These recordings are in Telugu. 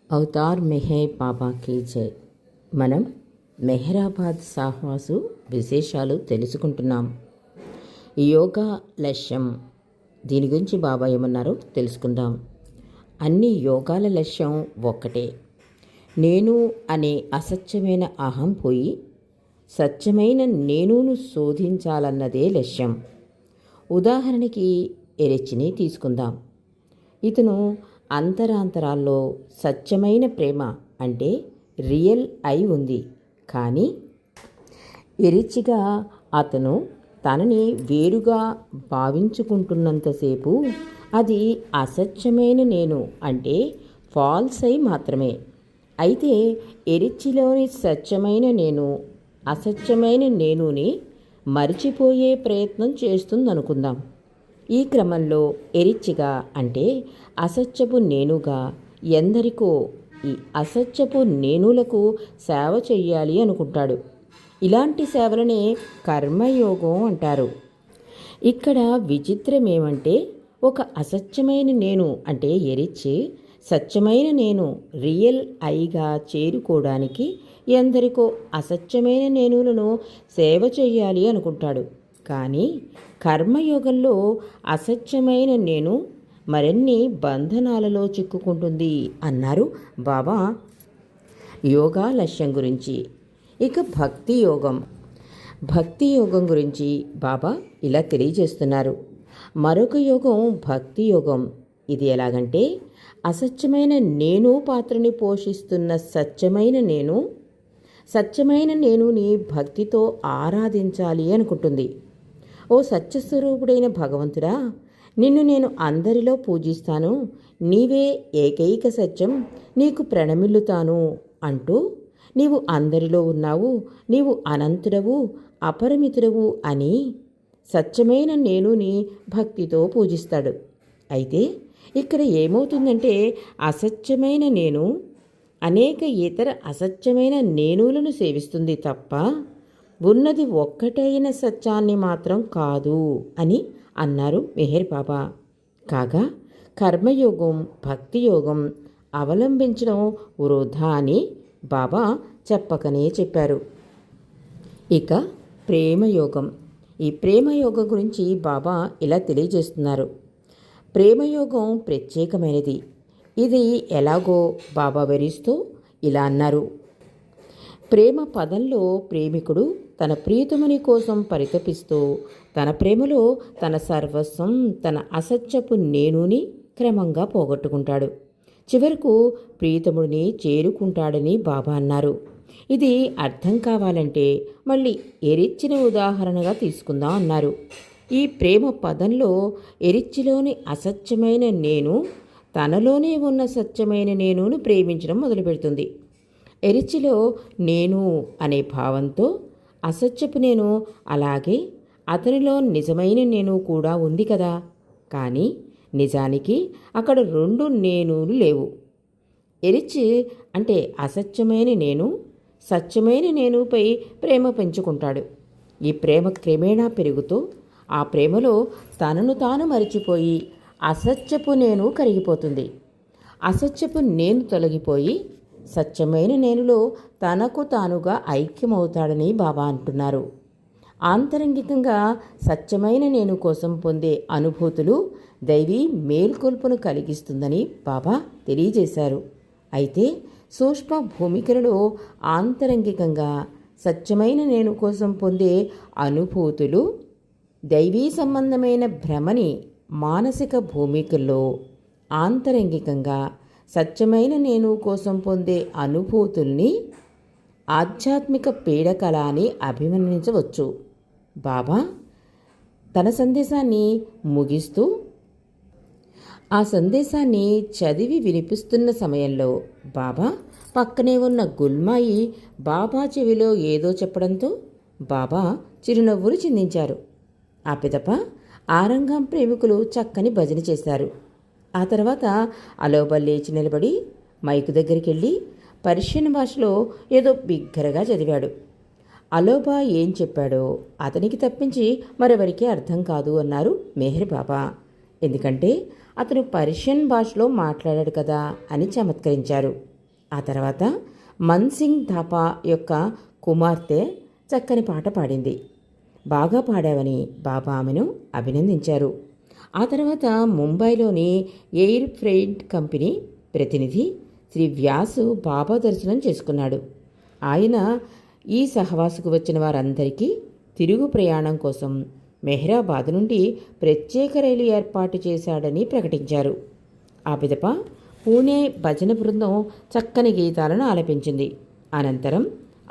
అవతార్ మెహర్ బాబాకి జై. మనం మెహరాబాద్ సాహ్వాసు విశేషాలు తెలుసుకుంటున్నాం. యోగా లక్ష్యం, దీని గురించి బాబా ఏమన్నారో తెలుసుకుందాం. అన్ని యోగాల లక్ష్యం ఒక్కటే. నేను అనే అసత్యమైన అహం పోయి సత్యమైన నేనును శోధించాలన్నదే లక్ష్యం. ఉదాహరణకి ఎరిచిని తీసుకుందాం. ఇతను అంతరాంతరాల్లో సత్యమైన ప్రేమ అంటే రియల్ అయి ఉంది. కానీ ఎరిచిగా అతను తనని వేరుగా భావించుకుంటున్నంతసేపు అది అసత్యమైన నేను అంటే ఫాల్స్ అయి మాత్రమే. అయితే ఎరిచిలోని సత్యమైన నేను అసత్యమైన నేనుని మరిచిపోయే ప్రయత్నం చేస్తుందనుకుందాం. ఈ క్రమంలో ఎరిచిగా అంటే అసత్యపు నేనుగా ఎందరికో ఈ అసత్యపు నేనులకు సేవ చెయ్యాలి అనుకుంటాడు. ఇలాంటి సేవలనే కర్మయోగం అంటారు. ఇక్కడ విచిత్రమేమంటే ఒక అసత్యమైన నేను అంటే ఎరిచి సత్యమైన నేను రియల్ ఐగా చేరుకోవడానికి ఎందరికో అసత్యమైన నేనులను సేవ చెయ్యాలి అనుకుంటాడు. కానీ కర్మయోగంలో అసత్యమైన నేను మరిన్ని బంధనాలలో చిక్కుకుంటుంది అన్నారు బాబా యోగా లక్ష్యం గురించి. ఇక భక్తి యోగం గురించి బాబా ఇలా తెలియజేస్తున్నారు. మరొక యోగం భక్తి యోగం. ఇది ఎలాగంటే అసత్యమైన నేను పాత్రని పోషిస్తున్న సత్యమైన నేనుని భక్తితో ఆరాధించాలి అనుకుంటుంది. ఓ సత్యస్వరూపుడైన భగవంతుడా, నిన్ను నేను అందరిలో పూజిస్తాను, నీవే ఏకైక సత్యం, నీకు ప్రణమిల్లుతాను అంటూ నీవు అందరిలో ఉన్నావు, నీవు అనంతుడవు, అపరిమితుడవు అని సత్యమైన నేనుని భక్తితో పూజిస్తాడు. అయితే ఇక్కడ ఏమవుతుందంటే అసత్యమైన నేను అనేక ఇతర అసత్యమైన నేనులను సేవిస్తుంది తప్ప ఉన్నది ఒక్కటైన సత్యాన్ని మాత్రం కాదు అని అన్నారు మెహర్ బాబా. కాగా కర్మయోగం భక్తి యోగం అవలంబించడం వృధా అని బాబా చెప్పకనే చెప్పారు. ఇక ప్రేమయోగం. ఈ ప్రేమయోగం గురించి బాబా ఇలా తెలియజేస్తున్నారు. ప్రేమయోగం ప్రత్యేకమైనది. ఇది ఎలాగో బాబా వివరిస్తూ ఇలా అన్నారు. ప్రేమ పదంలో ప్రేమికుడు తన ప్రియతముని కోసం పరితపిస్తూ తన ప్రేమలో తన సర్వస్వం, తన అసత్యపు నేనుని క్రమంగా పోగొట్టుకుంటాడు. చివరకు ప్రియతముడిని చేరుకుంటాడని బాబా అన్నారు. ఇది అర్థం కావాలంటే మళ్ళీ ఎరిచిన ఉదాహరణగా తీసుకుందాం అన్నారు. ఈ ప్రేమ పదంలో ఎరిచ్చిలోని అసత్యమైన నేను తనలోనే ఉన్న సత్యమైన నేనును ప్రేమించడం మొదలుపెడుతుంది. ఎరిచిలో నేను అనే భావంతో అసత్యపు నేను, అలాగే అతనిలో నిజమైన నేను కూడా ఉంది కదా. కానీ నిజానికి అక్కడ రెండు నేనులు లేవు. ఎరిచి అంటే అసత్యమైన నేను సత్యమైన నేనుపై ప్రేమ పెంచుకుంటాడు. ఈ ప్రేమ క్రమేణా పెరుగుతూ ఆ ప్రేమలో తనను తాను మరిచిపోయి అసత్యపు నేను కరిగిపోతుంది. అసత్యపు నేను తొలగిపోయి సత్యమైన నేనులో తనకు తానుగా ఐక్యమవుతాడని బాబా అంటున్నారు. ఆంతరంగికంగా సత్యమైన నేను కోసం పొందే అనుభూతులు దైవీ మేల్కొల్పును కలిగిస్తుందని బాబా తెలియజేశారు. అయితే సూక్ష్మ భూమికలలో ఆంతరంగికంగా సత్యమైన నేను కోసం పొందే అనుభూతులు దైవీ సంబంధమైన భ్రమని, మానసిక భూమికల్లో ఆంతరంగికంగా సత్యమైన నేను కోసం పొందే అనుభూతుల్ని ఆధ్యాత్మిక పీడకల అని అభివర్ణించవచ్చు. బాబా తన సందేశాన్ని ముగిస్తూ ఆ సందేశాన్ని చదివి వినిపిస్తున్న సమయంలో బాబా పక్కనే ఉన్న గుల్మాయి బాబా చెవిలో ఏదో చెప్పడంతో బాబా చిరునవ్వులు చిందించారు. ఆ పిదప ఆరంగం ప్రేమికులు చక్కని భజన చేశారు. ఆ తర్వాత అలోబా లేచి నిలబడి మైకు దగ్గరికి వెళ్ళి పర్షియన్ భాషలో ఏదో బిగ్గరగా చదివాడు. అలోబా ఏం చెప్పాడో అతనికి తప్పించి మరెవరికి అర్థం కాదు అన్నారు మెహర్ బాబా. ఎందుకంటే అతను పర్షియన్ భాషలో మాట్లాడాడు కదా అని చమత్కరించారు. ఆ తర్వాత మన్సింగ్ థాపా యొక్క కుమార్తె చక్కని పాట పాడింది. బాగా పాడావని బాబా ఆమెను అభినందించారు. ఆ తర్వాత ముంబైలోని ఎయిర్ ఫ్రైట్ కంపెనీ ప్రతినిధి శ్రీ వ్యాసు బాబా దర్శనం చేసుకున్నాడు. ఆయన ఈ సహవాసుకు వచ్చిన వారందరికీ తిరుగు ప్రయాణం కోసం మెహ్రాబాద్ నుండి ప్రత్యేక రైలు ఏర్పాటు చేశాడని ప్రకటించారు. ఆ పిదప పూణే భజన బృందం చక్కని గీతాలను ఆలపించింది. అనంతరం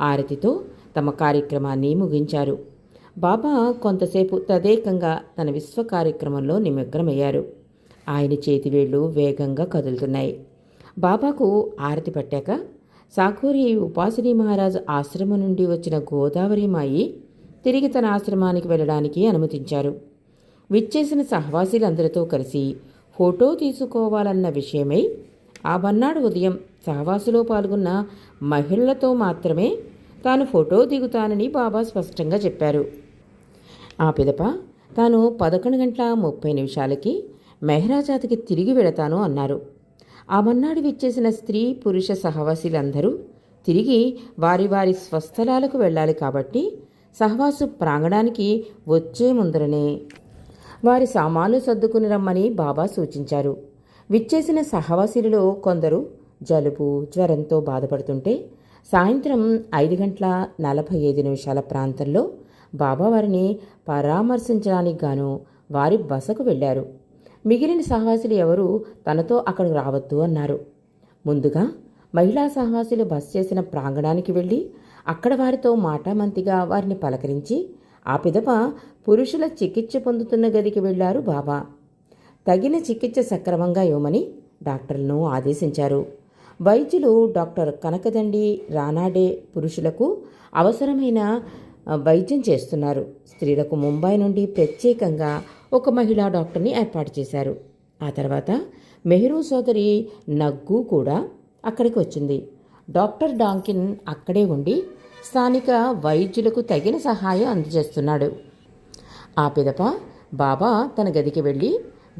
ఆరతితో తమ కార్యక్రమాన్ని ముగించారు. బాబా కొంతసేపు తదేకంగా తన విశ్వ కార్యక్రమంలో నిమగ్నమయ్యారు. ఆయన చేతివేళ్లు వేగంగా కదులుతున్నాయి. బాబాకు ఆరతి పట్టాక సాకూరి ఉపాసిని మహారాజ్ ఆశ్రమం నుండి వచ్చిన గోదావరి మాయి తిరిగి తన ఆశ్రమానికి వెళ్ళడానికి అనుమతించారు. విచ్చేసిన సహవాసీలందరితో కలిసి ఫోటో తీసుకోవాలన్న విషయమై ఆ మన్నాడు ఉదయం సహవాసులో పాల్గొన్న మహిళలతో మాత్రమే తాను ఫోటో దిగుతానని బాబా స్పష్టంగా చెప్పారు. ఆ పిదప తాను 11:30 మెహ్రాజాద్కి తిరిగి వెళతాను అన్నారు. ఆ మన్నాడు విచ్చేసిన స్త్రీ పురుష సహవాసీలందరూ తిరిగి వారి వారి స్వస్థలాలకు వెళ్ళాలి కాబట్టి సహవాసు ప్రాంగణానికి వచ్చే ముందరనే వారి సామాన్లు సర్దుకుని రమ్మని బాబా సూచించారు. విచ్చేసిన సహవాసీలలో కొందరు జలుబు జ్వరంతో బాధపడుతుంటే సాయంత్రం 5:45 ప్రాంతంలో బాబా వారిని పరామర్శించడానికి గాను వారి బసకు వెళ్ళారు. మిగిలిన సహవాసులు ఎవరూ తనతో అక్కడికి రావద్దు అన్నారు. ముందుగా మహిళా సహవాసులు బస చేసిన ప్రాంగణానికి వెళ్ళి అక్కడ వారితో మాటామంతిగా వారిని పలకరించి ఆ పిదప పురుషుల చికిత్స పొందుతున్న గదికి వెళ్లారు బాబా. తగిన చికిత్స సక్రమంగా ఇవ్వమని డాక్టర్లను ఆదేశించారు. వైద్యులు డాక్టర్ కనకదండి రానాడే పురుషులకు అవసరమైన వైద్యం చేస్తున్నారు. స్త్రీలకు ముంబై నుండి ప్రత్యేకంగా ఒక మహిళా డాక్టర్ని ఏర్పాటు చేశారు. ఆ తర్వాత మెహ్రూ సోదరి నగ్గు కూడా అక్కడికి వచ్చింది. డాక్టర్ డాంకిన్ అక్కడే ఉండి స్థానిక వైద్యులకు తగిన సహాయం అందజేస్తున్నాడు. ఆ పిదప బాబా తన గదికి వెళ్ళి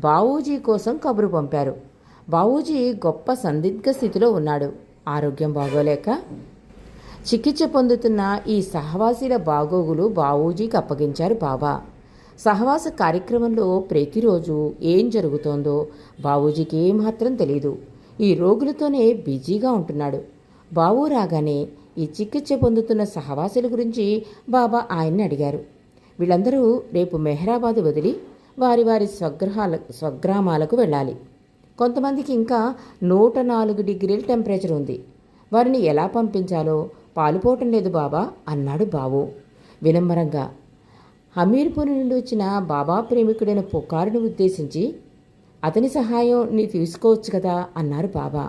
బావూజీ కోసం కబురు పంపారు. బావూజీ గొప్ప సందిగ్ధ స్థితిలో ఉన్నాడు. ఆరోగ్యం బాగోలేక చికిత్స పొందుతున్న ఈ సహవాసీల బాగోగులు బావూజీకి అప్పగించారు బాబా. సహవాస కార్యక్రమంలో ప్రతిరోజు ఏం జరుగుతోందో బావూజీకి ఏమాత్రం తెలియదు. ఈ రోగులతోనే బిజీగా ఉంటున్నాడు. బావు రాగానే ఈ చికిత్స పొందుతున్న సహవాసుల గురించి బాబా ఆయన్ని అడిగారు. వీళ్ళందరూ రేపు మెహ్రాబాద్ వదిలి వారి వారి స్వగ్రామాలకు వెళ్ళాలి. కొంతమందికి ఇంకా 104 డిగ్రీల టెంపరేచర్ ఉంది. వారిని ఎలా పంపించాలో పాలుపోవటం లేదు బాబా అన్నాడు బావు వినమ్రంగా. హమీర్పూర్ నుండి వచ్చిన బాబా ప్రేమికుడైన పుకారును ఉద్దేశించి అతని సహాయం నీ తీసుకోవచ్చు కదా అన్నారు బాబా.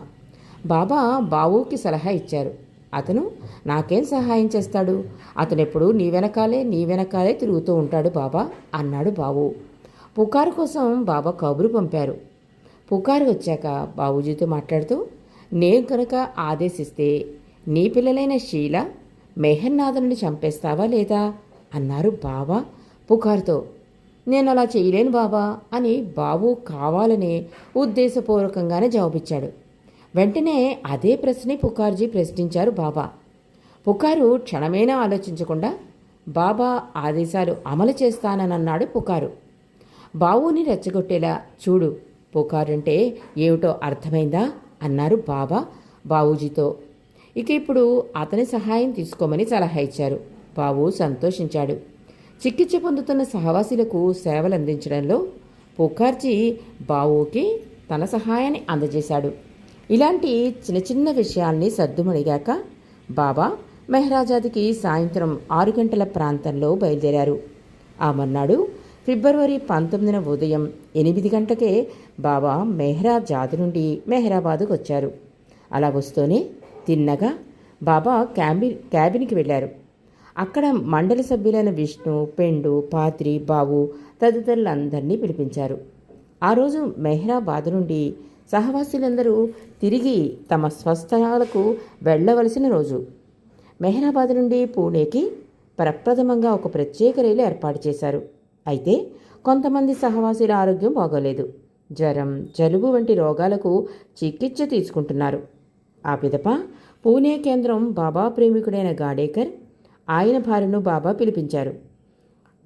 బాబా బావుకి సలహా ఇచ్చారు. అతను నాకేం సహాయం చేస్తాడు, అతనెప్పుడు నీ వెనకాలే తిరుగుతూ ఉంటాడు బాబా అన్నాడు బావు. పుకారు కోసం బాబా కబురు పంపారు. పుకారు వచ్చాక బాబూజీతో మాట్లాడుతూ నేను కనుక ఆదేశిస్తే నీ పిల్లలైన షీలా మెహర్నాథుని చంపేస్తావా లేదా అన్నారు బాబా పుకారుతో. నేను అలా చేయలేను బాబా అని బాబు కావాలనే ఉద్దేశపూర్వకంగానే జవాబిచ్చాడు. వెంటనే అదే ప్రశ్నే పుకార్జీ ప్రశ్నించారు బాబా. పుకారు క్షణమైనా ఆలోచించకుండా బాబా ఆదేశాలు అమలు చేస్తానన్నాడు పుకారు. బావుని రెచ్చగొట్టేలా చూడు, పుకారంటే ఏమిటో అర్థమైందా అన్నారు బాబా బావూజీతో. ఇక ఇప్పుడు అతని సహాయం తీసుకోమని సలహా ఇచ్చారు. బావు సంతోషించాడు. చికిత్స పొందుతున్న సహవాసులకు సేవలు అందించడంలో పుకార్జీ బావుకి తన సహాయాన్ని అందజేశాడు. ఇలాంటి చిన్న చిన్న విషయాల్ని సర్దుమణిగాక బాబా మెహ్రాజాద్కి సాయంత్రం 6 ప్రాంతంలో బయలుదేరారు. ఆ మర్నాడు ఫిబ్రవరి 19 ఉదయం 8 గంటలకే బాబా మెహ్రాజాద్ నుండి మెహ్రాబాద్కు వచ్చారు. అలా వస్తూనే తిన్నగా బాబా క్యాబిన్కి వెళ్ళారు. అక్కడ మండలి సభ్యులైన విష్ణు, పెండు, పాత్రి, బావు తదితరులందరినీ పిలిపించారు. ఆ రోజు మెహ్రాబాద్ నుండి సహవాసులందరూ తిరిగి తమ స్వస్థలాలకు వెళ్ళవలసిన రోజు. మెహ్రాబాద్ నుండి పూణేకి ప్రప్రథమంగా ఒక ప్రత్యేక రైలు ఏర్పాటు చేశారు. అయితే కొంతమంది సహవాసుల ఆరోగ్యం బాగోలేదు. జ్వరం, జలుబు వంటి రోగాలకు చికిత్స తీసుకుంటున్నారు. ఆ పిదప పూణే కేంద్రం బాబా ప్రేమికుడైన గాడేకర్ ఆయన భార్యను బాబా పిలిపించారు.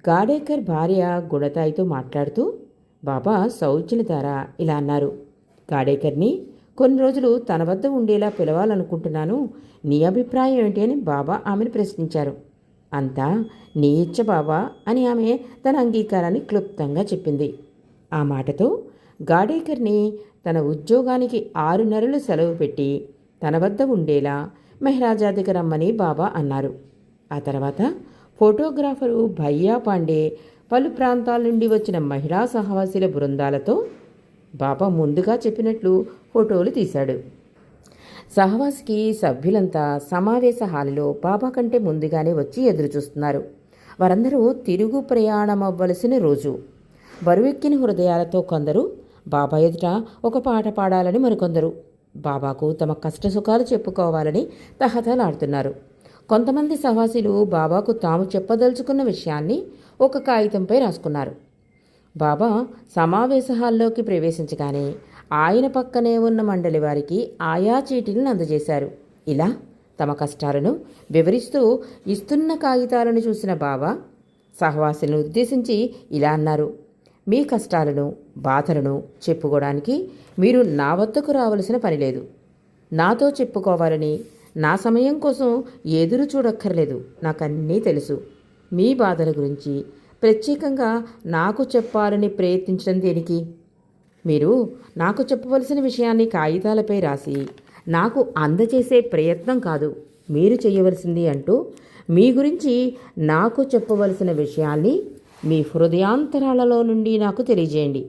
గాడేకర్ భార్య గుణతాయితో మాట్లాడుతూ బాబా సౌజన్యతారా ఇలా అన్నారు. గాడేకర్ని కొన్ని రోజులు తన వద్ద ఉండేలా పిలవాలనుకుంటున్నాను, నీ అభిప్రాయం ఏంటి అని బాబా ఆమెను ప్రశ్నించారు. అంతా నీ ఇచ్చ బాబా అని ఆమె తన అంగీకారాన్ని క్లుప్తంగా చెప్పింది. ఆ మాటతో గాడేకర్ని తన ఉద్యోగానికి 6 నెలలు సెలవు పెట్టి తన వద్ద ఉండేలా మెహరాజాదికి రమ్మని బాబా అన్నారు. ఆ తర్వాత ఫోటోగ్రాఫరు భయ్యా పాండే పలు ప్రాంతాల నుండి వచ్చిన మహిళా సహవాసుల బృందాలతో బాబా ముందుగా చెప్పినట్లు ఫోటోలు తీశాడు. సహవాసికి సభ్యులంతా సమావేశ హాలులో బాబా కంటే ముందుగానే వచ్చి ఎదురుచూస్తున్నారు. వారందరూ తిరుగు ప్రయాణం అవ్వలసిన రోజు. బరువెక్కిన హృదయాలతో కొందరు బాబా ఎదుట ఒక పాట పాడాలని మరికొందరు బాబాకు తమ కష్టసుఖాలు చెప్పుకోవాలని తహతలాడుతున్నారు. కొంతమంది సహవాసులు బాబాకు తాము చెప్పదలుచుకున్న విషయాన్ని ఒక కాగితంపై రాసుకున్నారు. బాబా సమావేశ హాల్లోకి ప్రవేశించగానే ఆయన పక్కనే ఉన్న మండలి వారికి ఆయా చీటీలను అందజేశారు. ఇలా తమ కష్టాలను వివరిస్తూ ఇస్తున్న కాగితాలను చూసిన బాబా సహవాసులను ఉద్దేశించి ఇలా అన్నారు. మీ కష్టాలను బాధలను చెప్పుకోవడానికి మీరు నా వద్దకు రావలసిన పని లేదు. నాతో చెప్పుకోవాలని నా సమయం కోసం ఎదురు చూడక్కర్లేదు. నాకన్నీ తెలుసు. మీ బాధల గురించి ప్రత్యేకంగా నాకు చెప్పాలని ప్రయత్నించడం దేనికి? మీరు నాకు చెప్పవలసిన విషయాన్ని కాగితాలపై రాసి నాకు అందజేసే ప్రయత్నం కాదు మీరు చేయవలసింది అంటూ మీ గురించి నాకు చెప్పవలసిన విషయాన్ని మీ హృదయాంతరాలలో నుండి నాకు తెలియజేయండి.